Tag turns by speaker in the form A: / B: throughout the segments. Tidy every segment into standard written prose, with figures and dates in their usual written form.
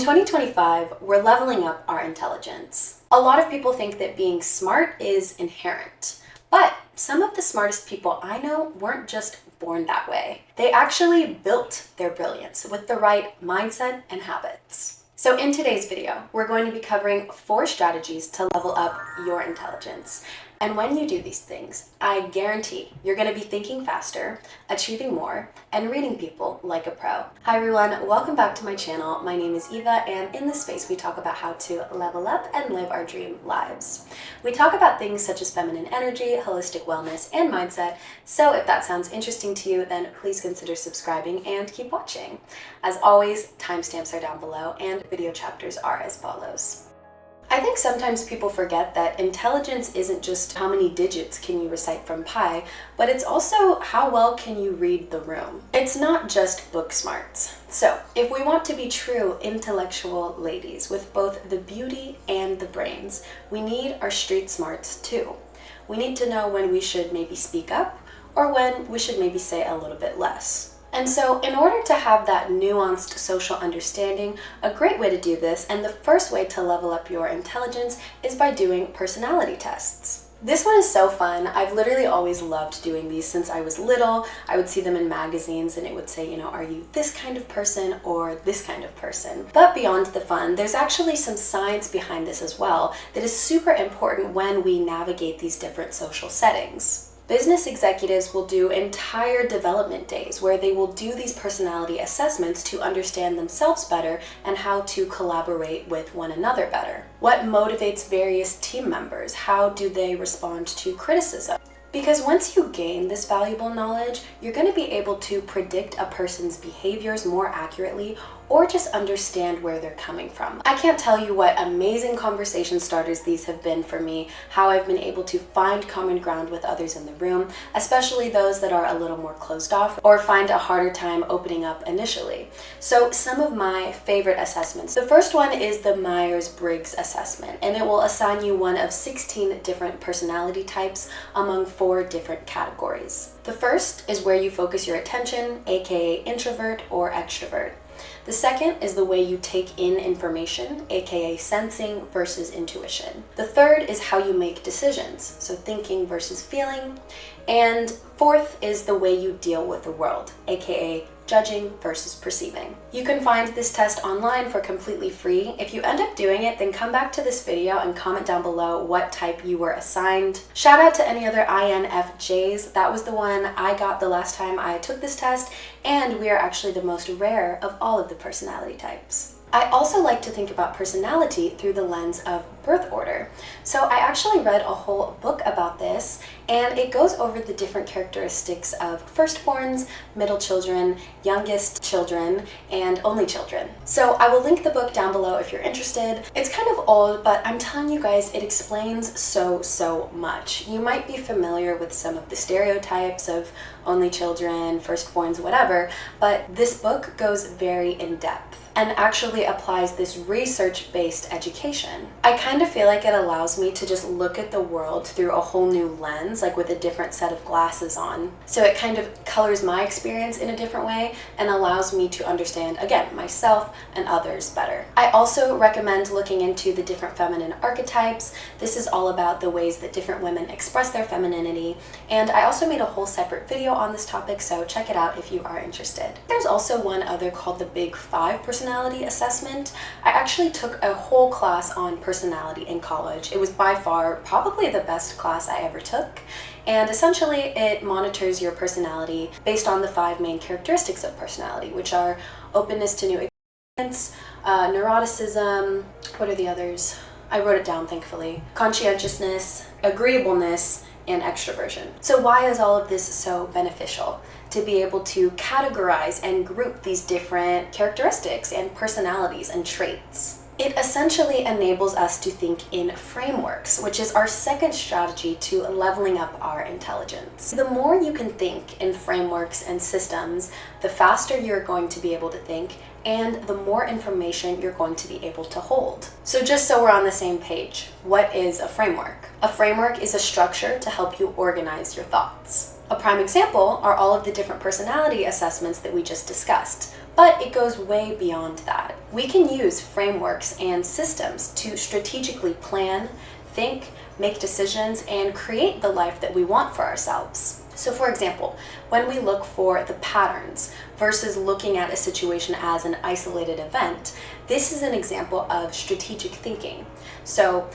A: In 2025, we're leveling up our intelligence. A lot of people think that being smart is inherent, but some of the smartest people I know weren't just born that way. They actually built their brilliance with the right mindset and habits. So in today's video, we're going to be covering 4 strategies to level up your intelligence. And when you do these things, I guarantee you're going to be thinking faster, achieving more, and reading people like a pro. Hi everyone, welcome back to my channel. My name is Eva, and in this space we talk about how to level up and live our dream lives. We talk about things such as feminine energy, holistic wellness, and mindset, so if that sounds interesting to you, then please consider subscribing and keep watching. As always, timestamps are down below, and video chapters are as follows. I think sometimes people forget that intelligence isn't just how many digits can you recite from pi, but it's also how well can you read the room. It's not just book smarts. So, if we want to be true intellectual ladies with both the beauty and the brains, we need our street smarts too. We need to know when we should maybe speak up or when we should maybe say a little bit less. And so in order to have that nuanced social understanding, a great way to do this, and the first way to level up your intelligence, is by doing personality tests. This one is so fun. I've literally always loved doing these since I was little. I would see them in magazines and it would say, are you this kind of person or this kind of person? But beyond the fun, there's actually some science behind this as well that is super important when we navigate these different social settings. Business executives will do entire development days where they will do these personality assessments to understand themselves better and how to collaborate with one another better. What motivates various team members? How do they respond to criticism? Because once you gain this valuable knowledge, you're going to be able to predict a person's behaviors more accurately or just understand where they're coming from. I can't tell you what amazing conversation starters these have been for me, how I've been able to find common ground with others in the room, especially those that are a little more closed off or find a harder time opening up initially. So some of my favorite assessments. The first one is the Myers-Briggs assessment, and it will assign you one of 16 different personality types among 4 different categories. The first is where you focus your attention, aka introvert or extrovert. The second is the way you take in information, aka sensing versus intuition. The third is how you make decisions, so thinking versus feeling. And fourth is the way you deal with the world, aka judging versus perceiving. You can find this test online for completely free. If you end up doing it, then come back to this video and comment down below what type you were assigned. Shout out to any other INFJs. That was the one I got the last time I took this test, and we are actually the most rare of all of the personality types. I also like to think about personality through the lens of birth order. So I actually read a whole book about this, and it goes over the different characteristics of firstborns, middle children, youngest children, and only children. So I will link the book down below if you're interested. It's kind of old, but I'm telling you guys, it explains so much. You might be familiar with some of the stereotypes of only children, firstborns, whatever, but this book goes very in depth and actually applies this research-based education. I kind of feel like it allows me to just look at the world through a whole new lens, like with a different set of glasses on. So it kind of colors my experience in a different way and allows me to understand, again, myself and others better. I also recommend looking into the different feminine archetypes. This is all about the ways that different women express their femininity, and I also made a whole separate video on this topic, so check it out if you are interested. There's also one other called the Big 5 personality assessment. I actually took a whole class on personality in college. It was by far probably the best class I ever took, and essentially it monitors your personality based on the 5 main characteristics of personality, which are openness to new experience, neuroticism, what are the others? I wrote it down, thankfully. Conscientiousness, agreeableness, and extroversion. So why is all of this so beneficial? To be able to categorize and group these different characteristics and personalities and traits. It essentially enables us to think in frameworks, which is our second strategy to leveling up our intelligence. The more you can think in frameworks and systems, the faster you're going to be able to think, and the more information you're going to be able to hold. So just so we're on the same page, what is a framework? A framework is a structure to help you organize your thoughts. A prime example are all of the different personality assessments that we just discussed. But it goes way beyond that. We can use frameworks and systems to strategically plan, think, make decisions, and create the life that we want for ourselves. So for example, when we look for the patterns versus looking at a situation as an isolated event, this is an example of strategic thinking. So,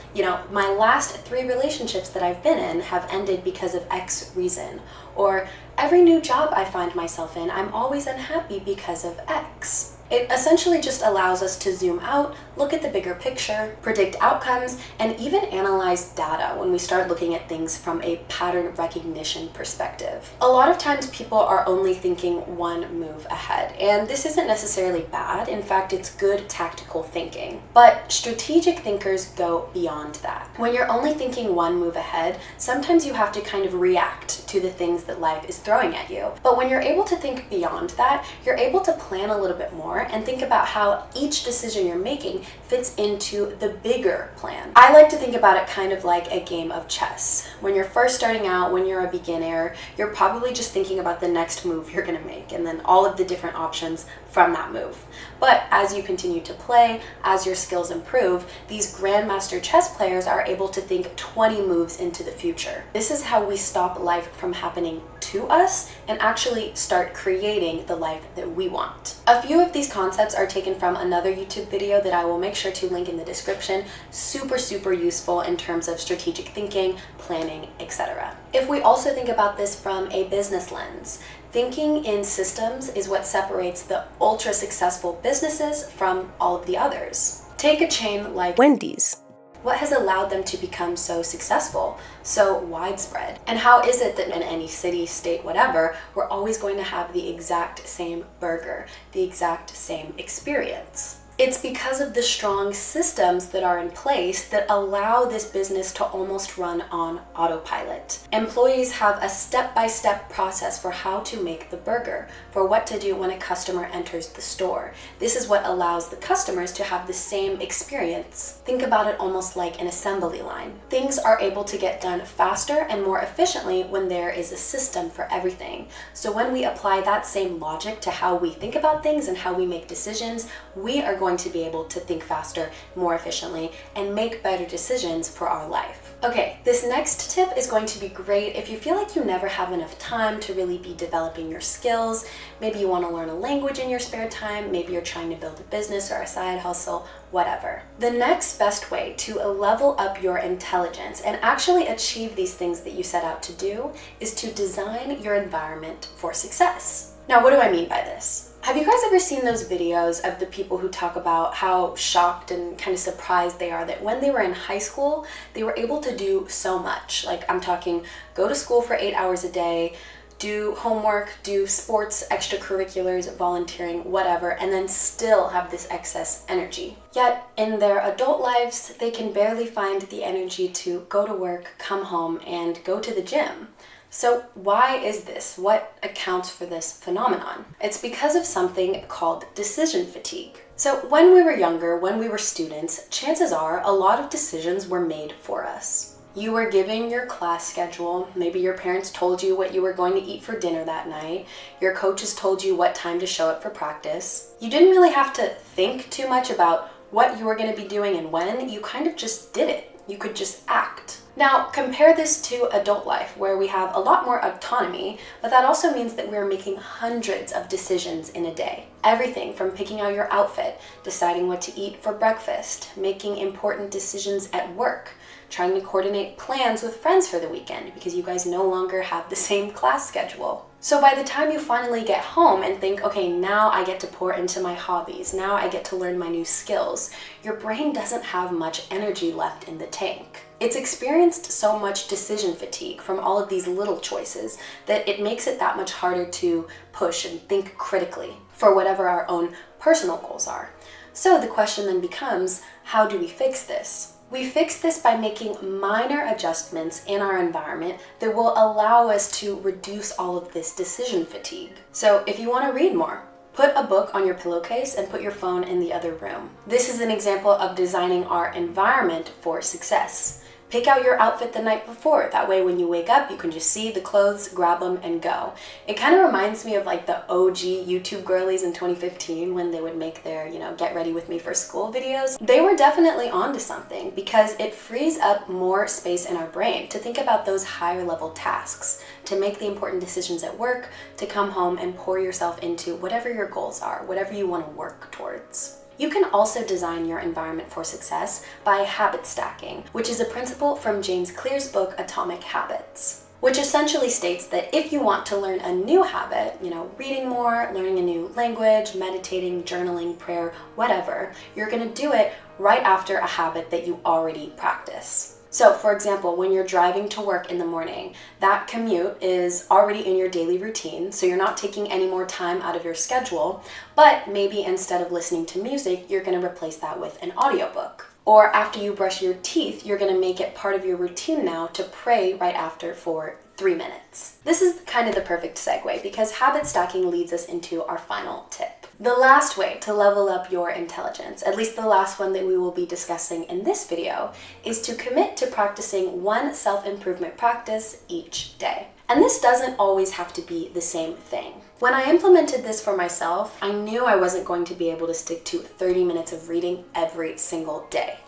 A: my last 3 relationships that I've been in have ended because of X reason. Or every new job I find myself in, I'm always unhappy because of X. It essentially just allows us to zoom out, look at the bigger picture, predict outcomes, and even analyze data when we start looking at things from a pattern recognition perspective. A lot of times people are only thinking one move ahead, and this isn't necessarily bad. In fact, it's good tactical thinking. But strategic thinkers go beyond that. When you're only thinking one move ahead, sometimes you have to kind of react to the things that life is throwing at you. But when you're able to think beyond that, you're able to plan a little bit more and think about how each decision you're making fits into the bigger plan. I like to think about it kind of like a game of chess. When you're first starting out, when you're a beginner, you're probably just thinking about the next move you're gonna make and then all of the different options from that move. But as you continue to play, as your skills improve, these grandmaster chess players are able to think 20 moves into the future. This is how we stop life from happening to us and actually start creating the life that we want. A few of these concepts are taken from another YouTube video that I will make sure to link in the description. Super useful in terms of strategic thinking, planning, etc. If we also think about this from a business lens, thinking in systems is what separates the ultra successful businesses from all of the others. Take a chain like Wendy's. What has allowed them to become so successful, so widespread? And how is it that in any city, state, whatever, we're always going to have the exact same burger, the exact same experience? It's because of the strong systems that are in place that allow this business to almost run on autopilot. Employees have a step-by-step process for how to make the burger, for what to do when a customer enters the store. This is what allows the customers to have the same experience. Think about it almost like an assembly line. Things are able to get done faster and more efficiently when there is a system for everything. So when we apply that same logic to how we think about things and how we make decisions, we are going to be able to think faster, more efficiently, and make better decisions for our life. Okay, this next tip is going to be great if you feel like you never have enough time to really be developing your skills. Maybe you want to learn a language in your spare time, maybe you're trying to build a business or a side hustle, whatever. The next best way to level up your intelligence and actually achieve these things that you set out to do is to design your environment for success. Now, what do I mean by this? Have you guys ever seen those videos of the people who talk about how shocked and kind of surprised they are that when they were in high school, they were able to do so much? Like, I'm talking go to school for 8 hours a day, do homework, do sports, extracurriculars, volunteering, whatever, and then still have this excess energy. Yet in their adult lives, they can barely find the energy to go to work, come home, and go to the gym. So why is this? What accounts for this phenomenon? It's because of something called decision fatigue. So when we were younger, when we were students, chances are a lot of decisions were made for us. You were given your class schedule, maybe your parents told you what you were going to eat for dinner that night, your coaches told you what time to show up for practice. You didn't really have to think too much about what you were going to be doing and when, you kind of just did it. You could just act. Now, compare this to adult life, where we have a lot more autonomy, but that also means that we're making hundreds of decisions in a day. Everything from picking out your outfit, deciding what to eat for breakfast, making important decisions at work, trying to coordinate plans with friends for the weekend because you guys no longer have the same class schedule. So by the time you finally get home and think, okay, now I get to pour into my hobbies, now I get to learn my new skills, your brain doesn't have much energy left in the tank. It's experienced so much decision fatigue from all of these little choices that it makes it that much harder to push and think critically for whatever our own personal goals are. So the question then becomes, how do we fix this? We fix this by making minor adjustments in our environment that will allow us to reduce all of this decision fatigue. So if you want to read more, put a book on your pillowcase and put your phone in the other room. This is an example of designing our environment for success. Pick out your outfit the night before. That way when you wake up, you can just see the clothes, grab them, and go. It kind of reminds me of like the OG YouTube girlies in 2015 when they would make their, get ready with me for school videos. They were definitely onto something because it frees up more space in our brain to think about those higher level tasks, to make the important decisions at work, to come home and pour yourself into whatever your goals are, whatever you want to work towards. You can also design your environment for success by habit stacking, which is a principle from James Clear's book, Atomic Habits, which essentially states that if you want to learn a new habit, reading more, learning a new language, meditating, journaling, prayer, whatever, you're going to do it right after a habit that you already practice. So, for example, when you're driving to work in the morning, that commute is already in your daily routine, so you're not taking any more time out of your schedule, but maybe instead of listening to music, you're going to replace that with an audiobook. Or after you brush your teeth, you're going to make it part of your routine now to pray right after for 3 minutes. This is kind of the perfect segue because habit stacking leads us into our final tip. The last way to level up your intelligence, at least the last one that we will be discussing in this video, is to commit to practicing one self-improvement practice each day. And this doesn't always have to be the same thing. When I implemented this for myself, I knew I wasn't going to be able to stick to 30 minutes of reading every single day.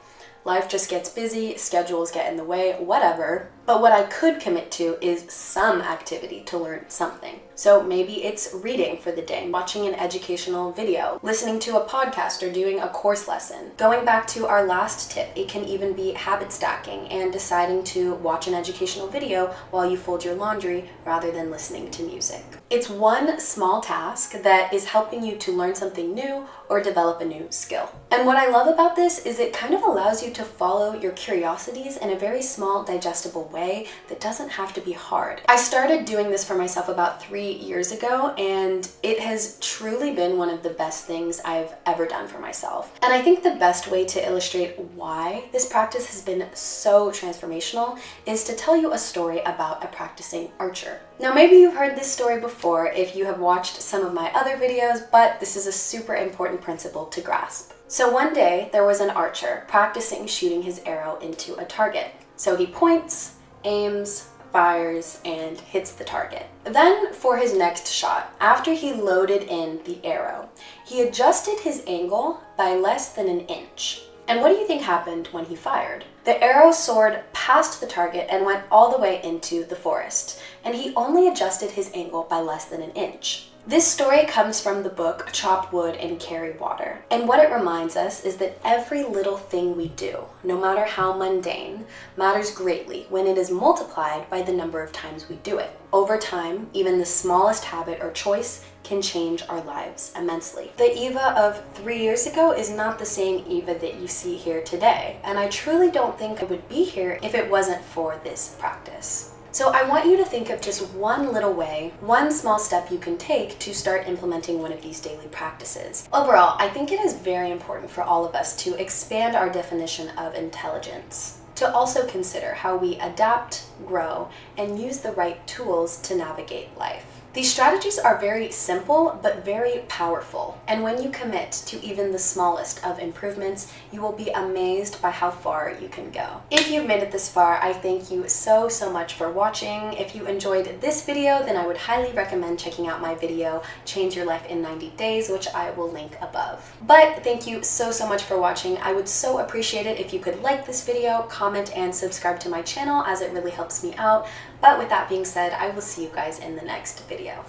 A: Life just gets busy, schedules get in the way, whatever. But what I could commit to is some activity to learn something. So maybe it's reading for the day, watching an educational video, listening to a podcast, or doing a course lesson. Going back to our last tip, it can even be habit stacking and deciding to watch an educational video while you fold your laundry rather than listening to music. It's one small task that is helping you to learn something new or develop a new skill. And what I love about this is it kind of allows you to follow your curiosities in a very small, digestible way that doesn't have to be hard. I started doing this for myself about 3 years ago, and it has truly been one of the best things I've ever done for myself. And I think the best way to illustrate why this practice has been so transformational is to tell you a story about a practicing archer. Now, maybe you've heard this story before if you have watched some of my other videos, but this is a super important principle to grasp. So one day, there was an archer practicing shooting his arrow into a target. So he points, aims, fires, and hits the target. Then for his next shot, after he loaded in the arrow, he adjusted his angle by less than an inch. And what do you think happened when he fired? The arrow soared past the target and went all the way into the forest, and he only adjusted his angle by less than an inch. This story comes from the book Chop Wood and Carry Water, and what it reminds us is that every little thing we do, no matter how mundane, matters greatly when it is multiplied by the number of times we do it. Over time, even the smallest habit or choice can change our lives immensely. The Eva of 3 years ago is not the same Eva that you see here today, and I truly don't think I would be here if it wasn't for this practice. So I want you to think of just one little way, one small step you can take to start implementing one of these daily practices. Overall, I think it is very important for all of us to expand our definition of intelligence, to also consider how we adapt, grow, and use the right tools to navigate life. These strategies are very simple, but very powerful. And when you commit to even the smallest of improvements, you will be amazed by how far you can go. If you've made it this far, I thank you so much for watching. If you enjoyed this video, then I would highly recommend checking out my video, Change Your Life in 90 Days, which I will link above. But thank you so much for watching. I would so appreciate it if you could like this video, comment, and subscribe to my channel, as it really helps me out. But with that being said, I will see you guys in the next video.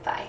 A: Bye.